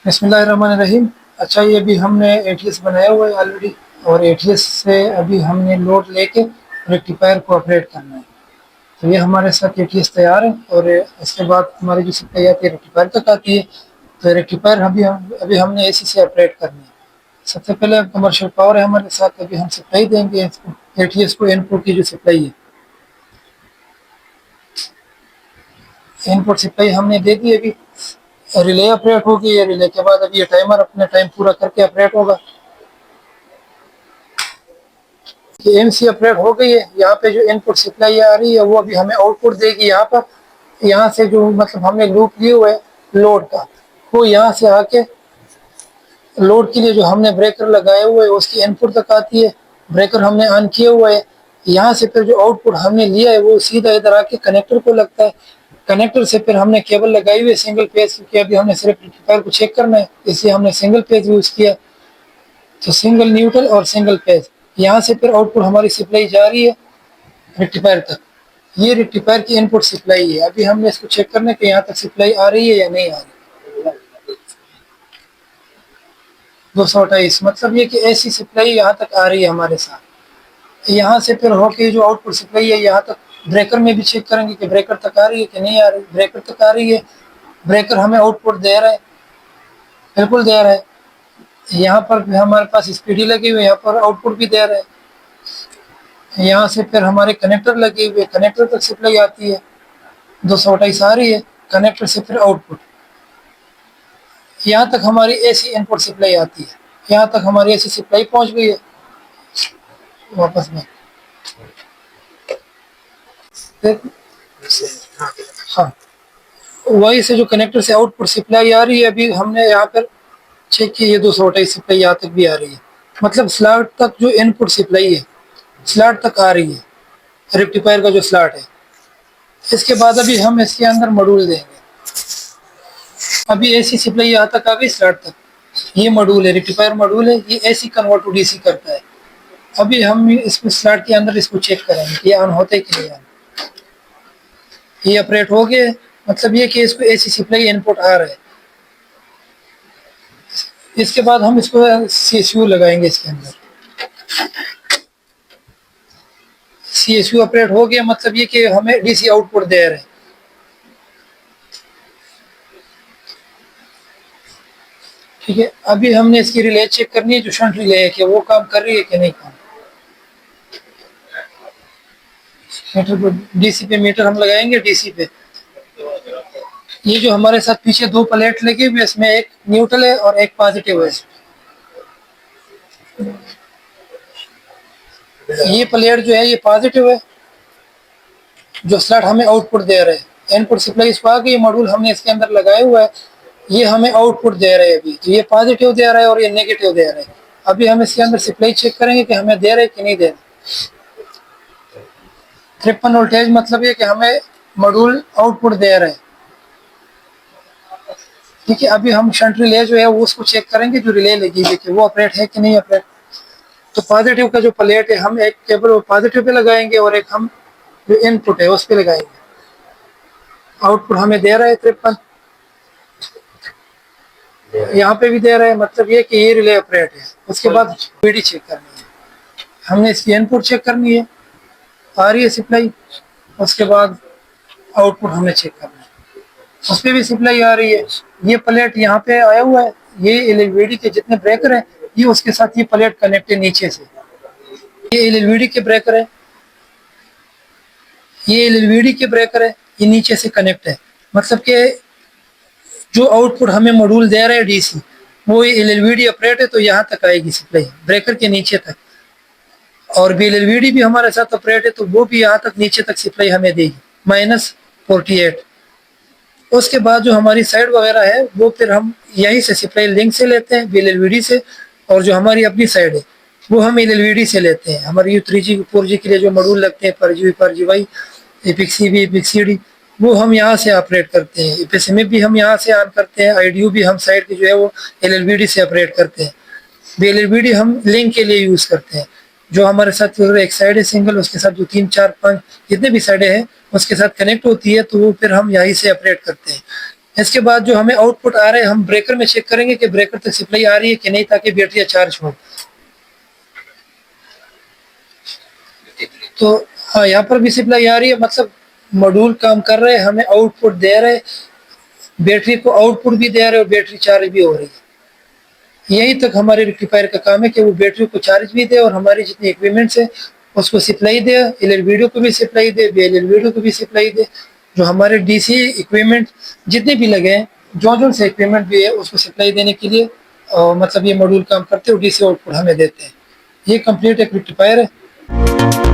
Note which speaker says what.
Speaker 1: बिस्मिल्लाहिर्रहमानिर्रहीम। अच्छा, ये अभी हमने एटीएस बनाया हुआ है ऑलरेडी, और एटीएस से अभी हमने लोड लेके रेक्टिफायर को ऑपरेट करना है। तो ये हमारे साथ एटीएस तैयार है, और इसके बाद हमारी जो सप्लाई आती है रेक्टिफायर तक आती है। तो रेक्टिफायर अभी हमने एसी से ऑपरेट करनी है। सबसे पहले कमर्शियल पावर है हमारे साथ, अभी हम सप्लाई देंगे इसको एटीएस को। इनपुट की जो सप्लाई है, इनपुट सप्लाई हमने दे दी। अभी रिले ऑपरेट होगी, या रिले के बाद अभी ये टाइमर अपना टाइम पूरा करके ऑपरेट होगा। कि एमसी ऑपरेट हो गई है। यहाँ पे जो इनपुट सप्लाई आ रही है वो अभी हमें आउटपुट देगी यहाँ पर। यहाँ से जो मतलब हमने लूप लिए हुए है लोड का, वो यहाँ से आके लोड के लिए जो हमने ब्रेकर लगाए हुए है उसकी इनपुट तक आती है। ब्रेकर हमने ऑन किए हुए है। यहाँ से फिर जो आउटपुट हमने लिया है वो सीधा इधर आके कनेक्टर को लगता है। कनेक्टर से फिर हमने केबल लगाई हुई है सिंगल पेज, क्योंकि अभी हमने सिर्फ रेक्टिफायर को चेक करना है, इसलिए हमने सिंगल पेज यूज किया। तो सिंगल न्यूट्रल और सिंगल पेज, यहाँ से फिर आउटपुट हमारी सप्लाई जा रही है रेक्टिफायर तक। ये रेक्टिफायर की इनपुट सप्लाई है। अभी हमने इसको चेक करना है कि यहाँ तक सप्लाई आ रही है या नहीं आ रही। 228 मतलब ये कि ऐसी सप्लाई यहाँ तक आ रही है हमारे साथ। यहाँ से फिर होके जो आउटपुट सप्लाई है यहाँ तक, ब्रेकर में भी चेक करेंगे कि ब्रेकर तक आ रही है कि नहीं आ रही। ब्रेकर तक आ रही है, ब्रेकर हमें आउटपुट दे रहा है, बिल्कुल दे रहा है। यहाँ पर भी हमारे पास स्पीडी लगी हुई है, यहाँ पर आउटपुट भी दे रहा है। यहाँ से फिर हमारे कनेक्टर लगे हुए, कनेक्टर तक सप्लाई आती है, 228 आ रही है। कनेक्टर से फिर आउटपुट, यहाँ तक हमारी एसी इनपुट सप्लाई आती है। यहाँ तक हमारी एसी सप्लाई पहुँच गई है। वापस में फिर हाँ, वही से जो कनेक्टर से आउटपुट सप्लाई आ रही है, अभी हमने यहाँ पर चेक की, ये 228 सप्लाई यहाँ तक भी आ रही है। मतलब स्लॉट तक जो इनपुट सप्लाई है स्लॉट तक आ रही है, रेक्टिफायर का जो स्लॉट है। इसके बाद अभी हम इसके अंदर मॉड्यूल देंगे। अभी एसी सप्लाई यहाँ तक आ गई स्लॉट तक। ये मॉड्यूल है, रेक्टिफायर मॉड्यूल है, ये एसी कन्वर्ट टू डीसी करता है। अभी हम इसको स्लॉट के अंदर इसको चेक करेंगे कि ये ऑन होता है कि नहीं ऑन। ये ऑपरेट हो गया, मतलब ये कि इसको एसी सप्लाई इनपुट आ रहा है। इसके बाद हम इसको सीएसयू लगाएंगे इसके अंदर। सीएसयू ऑपरेट हो गया, मतलब ये कि हमें डीसी आउटपुट दे रहे हैं। ठीक है, अभी हमने इसकी रिले चेक करनी है, जो शंट रिले है कि वो काम कर रही है कि नहीं काम। मीटर को डीसी पे मीटर हम लगाएंगे, डीसी पे। ये जो हमारे साथ पीछे दो प्लेट लगी हुई है, इसमें एक न्यूट्रल है और एक पॉजिटिव है। ये प्लेट जो है ये पॉजिटिव है, जो स्लॉट हमें आउटपुट दे रहे हैं। इनपुट सप्लाई इसको आ गई, मॉड्यूल हमने इसके अंदर लगाया हुआ है, ये हमें आउटपुट दे रहे हैं। अभी तो ये पॉजिटिव दे रहा है और ये नेगेटिव दे रहा है। अभी हम इसके अंदर सप्लाई चेक करेंगे कि हमें दे रहे हैं कि नहीं दे रहे। 53 वोल्टेज मतलब ये कि हमें मॉड्यूल आउटपुट दे रहे हैं। ठीक है, अभी हम शंट रिले जो है वो उसको चेक करेंगे, जो रिले लगी हुई कि वो ऑपरेट है कि नहीं ऑपरेट। तो पॉजिटिव का जो प्लेट है हम एक केबल पॉजिटिव पे लगाएंगे और एक हम जो इनपुट है उस पे लगाएंगे। आउटपुट हमें दे रहा है 53, यहाँ पे भी दे रहा है, मतलब ये कि ये रिले ऑपरेट है। उसके बाद पीडी चेक करनी है, हमने इसकी इनपुट चेक करनी है, आ रही है सप्लाई। उसके बाद आउटपुट हमें चेक करना है, उस पर भी सप्लाई आ रही है। ये प्लेट यहाँ पे आया हुआ है, ये एलएलवीडी के जितने ब्रेकर है ये उसके साथ ये प्लेट कनेक्ट है नीचे से। ये एलएलवीडी के ब्रेकर है, ये एलएलवीडी के ब्रेकर है, ये नीचे से कनेक्ट है। मतलब कि जो आउटपुट हमें मॉड्यूल दे रहा है डीसी, वो एलएलवीडी ऑपरेट है तो यहाँ तक आएगी सप्लाई, ब्रेकर के नीचे तक। और भी एलएलवीडी भी हमारे साथ ऑपरेट है तो वो भी यहाँ तक नीचे तक सप्लाई हमें देगी, -48। उसके बाद जो हमारी साइड वगैरह है वो फिर हम यहीं से सप्लाई लिंक से लेते हैं एलएलवीडी से, और जो हमारी अपनी साइड है वो हम एलएलवीडी से लेते हैं। हमारी 3G 4G के लिए जो मॉड्यूल लगते हैं, पर GY एपिक्सी भी एपिक्सीडी, वो हम यहाँ से ऑपरेट करते हैं। एपीएसएमएफ भी हम यहाँ से ऑन करते हैं, आईडीयू भी हम साइड की जो है वो एलएलवीडी से ऑपरेट करते हैं। एलएलवीडी हम लिंक के लिए यूज़ करते हैं। जो हमारे साथ एक साइड है सिंगल, उसके साथ जो 3 4 5 जितने भी साइडें हैं उसके साथ कनेक्ट होती है, तो वो फिर हम यहीं से ऑपरेट करते हैं। इसके बाद जो हमें आउटपुट आ रहे हैं, हम ब्रेकर में चेक करेंगे कि ब्रेकर तक सप्लाई आ रही है कि नहीं, ताकि बैटरी चार्ज हो। तो हाँ, यहाँ पर भी सप्लाई आ रही है, मतलब मॉड्यूल काम कर रहे हैं, हमें आउटपुट दे रहे, बैटरी को आउटपुट भी दे रहे और बैटरी चार्ज भी हो रही है। यहीं तक हमारे रेक्टिफायर का काम है कि वो बैटरी को चार्ज भी दे और हमारी जितनी इक्विपमेंट्स है उसको सप्लाई दे, एलईडी को भी सप्लाई दे, एलईडी को भी सप्लाई दे। जो हमारे डीसी इक्विपमेंट जितने भी लगे हैं, जो से इक्विपमेंट भी है उसको सप्लाई देने के लिए मतलब ये मॉड्यूल काम करते हैं और डीसी आउटपुट हमें देते हैं। ये कंप्लीट एक रेक्टिफायर है।